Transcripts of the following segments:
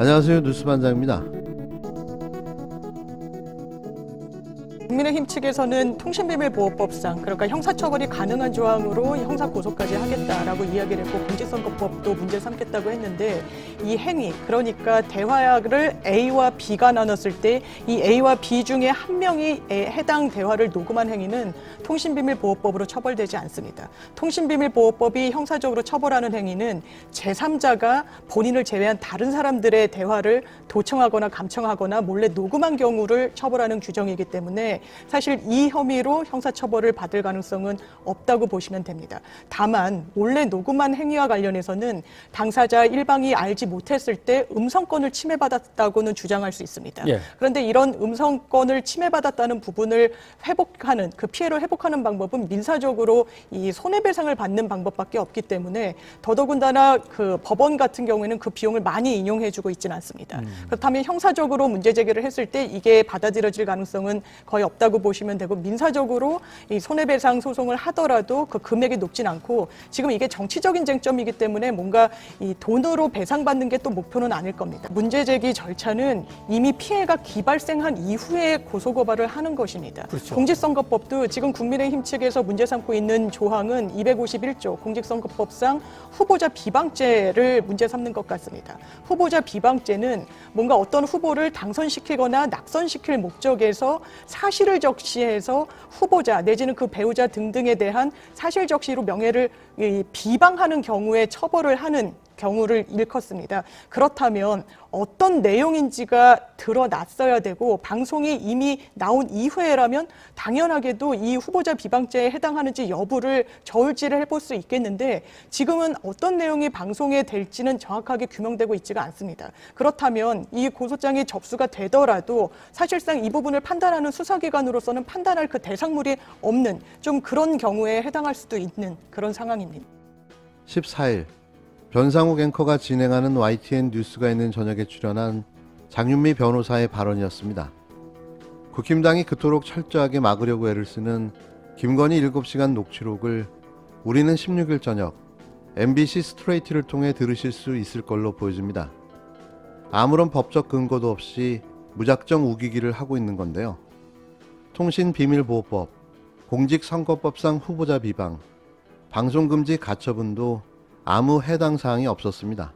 안녕하세요. 뉴스반장입니다. 국민의힘 측에서는 통신비밀보호법상 그러니까 형사처벌이 가능한 조항으로 형사고소까지 하겠다라고 이야기를 했고 공직선거법도 문제 삼겠다고 했는데 이 행위 그러니까 대화를 A와 B가 나눴을 때 이 A와 B 중에 한 명이 해당 대화를 녹음한 행위는 통신비밀보호법으로 처벌되지 않습니다. 통신비밀보호법이 형사적으로 처벌하는 행위는 제3자가 본인을 제외한 다른 사람들의 대화를 도청하거나 감청하거나 몰래 녹음한 경우를 처벌하는 규정이기 때문에 사실 이 혐의로 형사처벌을 받을 가능성은 없다고 보시면 됩니다. 다만 몰래 녹음한 행위와 관련해서는 당사자 일방이 알지 못했을 때 음성권을 침해받았다고는 주장할 수 있습니다. 예. 그런데 이런 음성권을 침해받았다는 부분을 회복하는 그 피해를 회복하는 방법은 민사적으로 이 손해배상을 받는 방법밖에 없기 때문에 더더군다나 그 법원 같은 경우에는 그 비용을 많이 인용해주고 있지는 않습니다. 그렇다면 형사적으로 문제 제기를 했을 때 이게 받아들여질 가능성은 거의 없다고 보시면 되고 민사적으로 이 손해배상 소송을 하더라도 그 금액이 높진 않고 지금 이게 정치적인 쟁점이기 때문에 뭔가 이 돈으로 배상받는 게 또 목표는 아닐 겁니다. 문제 제기 절차는 이미 피해가 기발생한 이후에 고소고발을 하는 것입니다. 그렇죠. 공직선거법도 지금 국민의힘 측에서 문제 삼고 있는 조항은 251조 공직선거법상 후보자 비방죄를 문제 삼는 것 같습니다. 후보자 비방죄는 뭔가 어떤 후보를 당선시키거나 낙선시킬 목적에서 사실을 적시해서 후보자 내지는 그 배우자 등등에 대한 사실 적시로 명예를 비방하는 경우에 처벌을 하는 경우를 일컫습니다. 그렇다면 어떤 내용인지가 드러났어야 되고 방송이 이미 나온 이후에라면 당연하게도 이 후보자 비방죄에 해당하는지 여부를 저울질을 해볼 수 있겠는데 지금은 어떤 내용이 방송에 될지는 정확하게 규명되고 있지가 않습니다. 그렇다면 이 고소장이 접수가 되더라도 사실상 이 부분을 판단하는 수사기관으로서는 판단할 그 대상물이 없는 좀 그런 경우에 해당할 수도 있는 그런 상황입니다. 14일 변상욱 앵커가 진행하는 YTN 뉴스가 있는 저녁에 출연한 장윤미 변호사의 발언이었습니다. 국힘당이 그토록 철저하게 막으려고 애를 쓰는 김건희 7시간 녹취록을 우리는 16일 저녁 MBC 스트레이트를 통해 들으실 수 있을 걸로 보여집니다. 아무런 법적 근거도 없이 무작정 우기기를 하고 있는 건데요. 통신비밀보호법, 공직선거법상 후보자 비방, 방송금지 가처분도 아무 해당 사항이 없었습니다.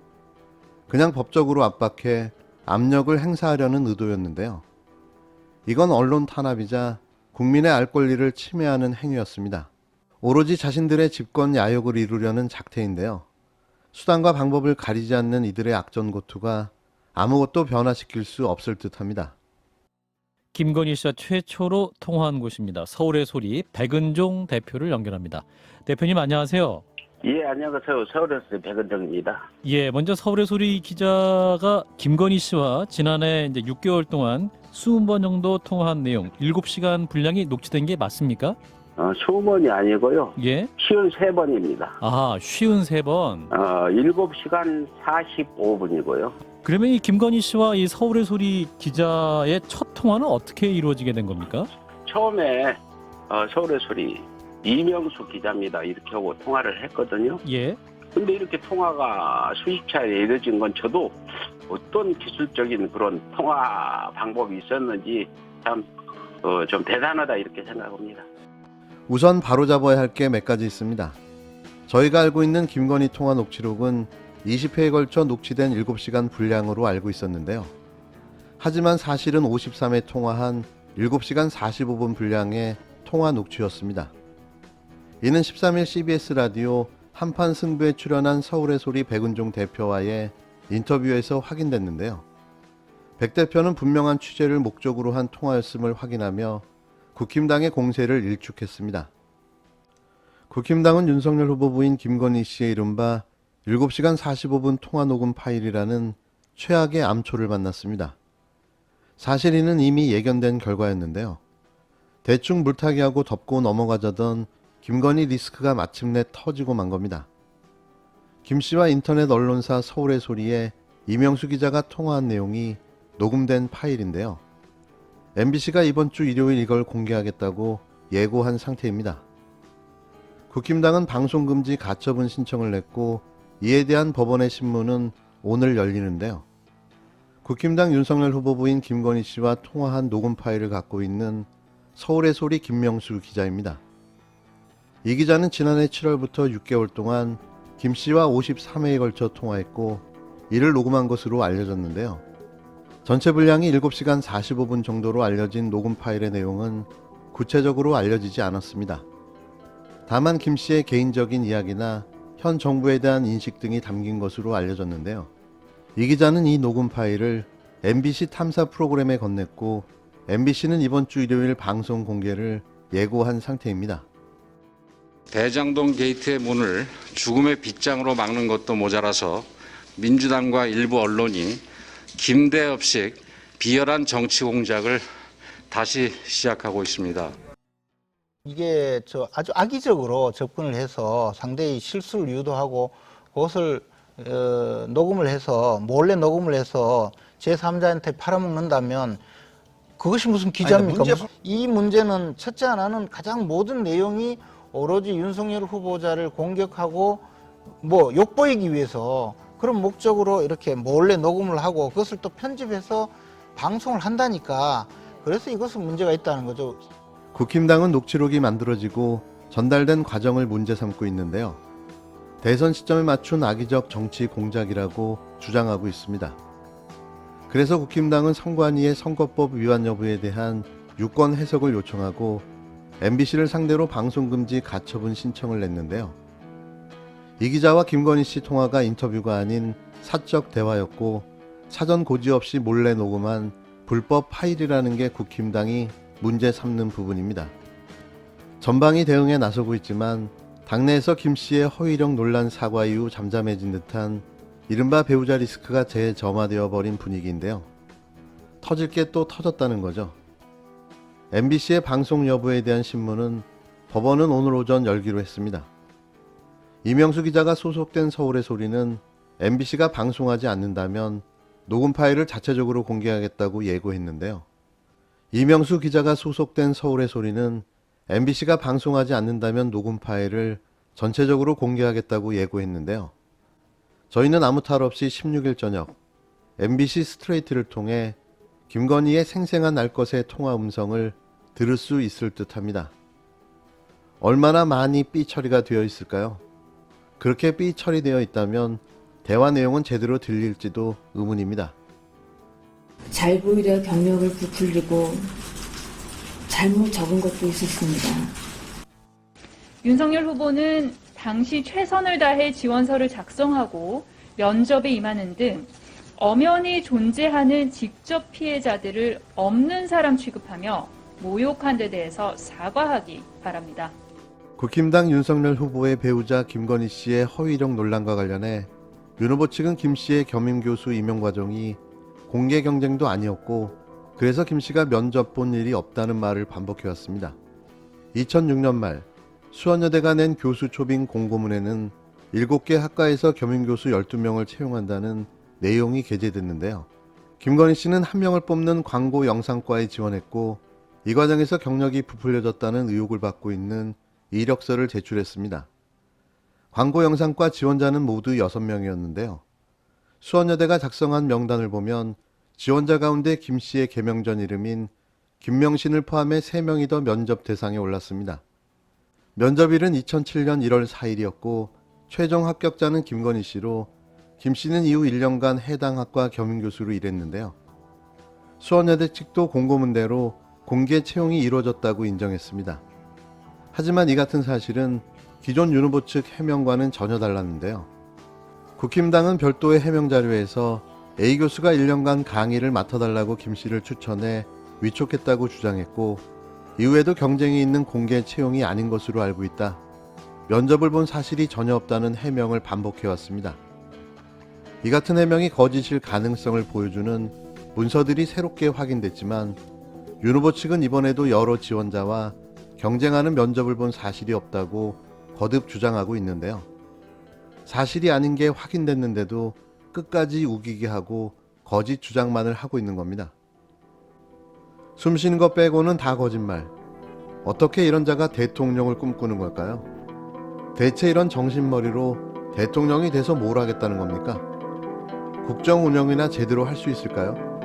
그냥 법적으로 압박해 압력을 행사하려는 의도였는데요. 이건 언론 탄압이자 국민의 알 권리를 침해하는 행위였습니다. 오로지 자신들의 집권 야욕을 이루려는 작태인데요. 수단과 방법을 가리지 않는 이들의 악전고투가 아무것도 변화시킬 수 없을 듯합니다. 김건희 씨와 최초로 통화한 곳입니다. 서울의 소리 백은종 대표를 연결합니다. 대표님 안녕하세요. 예, 안녕하세요. 서울에서 백은정입니다. 예, 먼저 서울의 소리 기자가 김건희 씨와 지난해 이제 6개월 동안 20번 정도 통화한 내용 7시간 분량이 녹취된 게 맞습니까? 20번이 아니고요. 예. 53번입니다. 아, 53번. 7시간 45분이고요. 그러면 이 김건희 씨와 이 서울의 소리 기자의 첫 통화는 어떻게 이루어지게 된 겁니까? 처음에 서울의 소리 이명수 기자입니다. 이렇게 하고 통화를 했거든요. 예. 근데 이렇게 통화가 수십 차례 이루어진 건 저도 어떤 기술적인 그런 통화 방법이 있었는지 참 좀 대단하다 이렇게 생각합니다. 우선 바로잡아야 할 게 몇 가지 있습니다. 저희가 알고 있는 김건희 통화 녹취록은 20회에 걸쳐 녹취된 7시간 분량으로 알고 있었는데요. 하지만 사실은 53회 통화한 7시간 45분 분량의 통화 녹취였습니다. 이는 13일 CBS 라디오 한판 승부에 출연한 서울의 소리 백은종 대표와의 인터뷰에서 확인됐는데요. 백 대표는 분명한 취재를 목적으로 한 통화였음을 확인하며 국힘당의 공세를 일축했습니다. 국힘당은 윤석열 후보 부인 김건희 씨의 이른바 7시간 45분 통화 녹음 파일이라는 최악의 암초를 만났습니다. 사실 이는 이미 예견된 결과였는데요. 대충 물타기하고 덮고 넘어가자던 김건희 리스크가 마침내 터지고 만 겁니다. 김 씨와 인터넷 언론사 서울의 소리에 이명수 기자가 통화한 내용이 녹음된 파일인데요. MBC가 이번 주 일요일 이걸 공개하겠다고 예고한 상태입니다. 국힘당은 방송금지 가처분 신청을 냈고 이에 대한 법원의 심문은 오늘 열리는데요. 국힘당 윤석열 후보부인 김건희 씨와 통화한 녹음 파일을 갖고 있는 서울의 소리 김명수 기자입니다. 이 기자는 지난해 7월부터 6개월 동안 김 씨와 53회에 걸쳐 통화했고 이를 녹음한 것으로 알려졌는데요. 전체 분량이 7시간 45분 정도로 알려진 녹음 파일의 내용은 구체적으로 알려지지 않았습니다. 다만 김 씨의 개인적인 이야기나 현 정부에 대한 인식 등이 담긴 것으로 알려졌는데요. 이 기자는 이 녹음 파일을 MBC 탐사 프로그램에 건넸고 MBC는 이번 주 일요일 방송 공개를 예고한 상태입니다. 대장동 게이트의 문을 죽음의 빗장으로 막는 것도 모자라서 민주당과 일부 언론이 김대엽식 비열한 정치 공작을 다시 시작하고 있습니다. 이게 아주 악의적으로 접근을 해서 상대의 실수를 유도하고 그것을 녹음을 해서 몰래 녹음을 해서 제3자한테 팔아먹는다면 그것이 무슨 기자입니까? 이 문제는 첫째 하나는 가장 모든 내용이 오로지 윤석열 후보자를 공격하고 뭐 욕보이기 위해서 그런 목적으로 이렇게 몰래 녹음을 하고 그것을 또 편집해서 방송을 한다니까 그래서 이것은 문제가 있다는 거죠. 국힘당은 녹취록이 만들어지고 전달된 과정을 문제 삼고 있는데요. 대선 시점에 맞춘 악의적 정치 공작이라고 주장하고 있습니다. 그래서 국힘당은 선관위의 선거법 위반 여부에 대한 유권 해석을 요청하고 MBC를 상대로 방송금지 가처분 신청을 냈는데요. 이 기자와 김건희 씨 통화가 인터뷰가 아닌 사적 대화였고 사전 고지 없이 몰래 녹음한 불법 파일이라는 게 국힘당이 문제 삼는 부분입니다. 전방위 대응에 나서고 있지만 당내에서 김 씨의 허위력 논란 사과 이후 잠잠해진 듯한 이른바 배우자 리스크가 재점화되어 버린 분위기인데요. 터질 게 또 터졌다는 거죠. MBC의 방송 여부에 대한 신문은 법원은 오늘 오전 열기로 했습니다. 이명수 기자가 소속된 서울의 소리는 MBC가 방송하지 않는다면 녹음 파일을 자체적으로 공개하겠다고 예고했는데요. 이명수 기자가 소속된 서울의 소리는 MBC가 방송하지 않는다면 녹음 파일을 전체적으로 공개하겠다고 예고했는데요. 저희는 아무 탈 없이 16일 저녁 MBC 스트레이트를 통해 김건희의 생생한 날 것의 통화 음성을 들을 수 있을 듯합니다. 얼마나 많이 삐 처리가 되어 있을까요? 그렇게 삐 처리되어 있다면 대화 내용은 제대로 들릴지도 의문입니다. 잘 보이려 경력을 부풀리고 잘못 적은 것도 있었습니다. 윤석열 후보는 당시 최선을 다해 지원서를 작성하고 면접에 임하는 등 엄연히 존재하는 직접 피해자들을 없는 사람 취급하며 모욕한 데 대해서 사과하기 바랍니다. 국힘당 윤석열 후보의 배우자 김건희 씨의 허위력 논란과 관련해 윤 후보 측은 김 씨의 겸임교수 임용 과정이 공개 경쟁도 아니었고 그래서 김 씨가 면접 본 일이 없다는 말을 반복해왔습니다. 2006년 말 수원여대가 낸 교수 초빙 공고문에는 7개 학과에서 겸임교수 12명을 채용한다는 내용이 게재됐는데요. 김건희 씨는 한 명을 뽑는 광고 영상과에 지원했고 이 과정에서 경력이 부풀려졌다는 의혹을 받고 있는 이력서를 제출했습니다. 광고 영상과 지원자는 모두 6명이었는데요. 수원여대가 작성한 명단을 보면 지원자 가운데 김 씨의 개명전 이름인 김명신을 포함해 3명이 더 면접 대상에 올랐습니다. 면접일은 2007년 1월 4일이었고 최종 합격자는 김건희 씨로 김 씨는 이후 1년간 해당 학과 겸임교수로 일했는데요. 수원여대 측도 공고문대로 공개 채용이 이루어졌다고 인정했습니다. 하지만 이 같은 사실은 기존 윤 후보 측 해명과는 전혀 달랐는데요. 국힘당은 별도의 해명 자료에서 A 교수가 1년간 강의를 맡아달라고 김 씨를 추천해 위촉했다고 주장했고 이후에도 경쟁이 있는 공개 채용이 아닌 것으로 알고 있다. 면접을 본 사실이 전혀 없다는 해명을 반복해왔습니다. 이 같은 해명이 거짓일 가능성을 보여주는 문서들이 새롭게 확인됐지만 윤 후보 측은 이번에도 여러 지원자와 경쟁하는 면접을 본 사실이 없다고 거듭 주장하고 있는데요. 사실이 아닌 게 확인됐는데도 끝까지 우기게 하고 거짓 주장만을 하고 있는 겁니다. 숨쉬는 것 빼고는 다 거짓말. 어떻게 이런 자가 대통령을 꿈꾸는 걸까요? 대체 이런 정신머리로 대통령이 돼서 뭘 하겠다는 겁니까? 국정 운영이나 제대로 할 수 있을까요?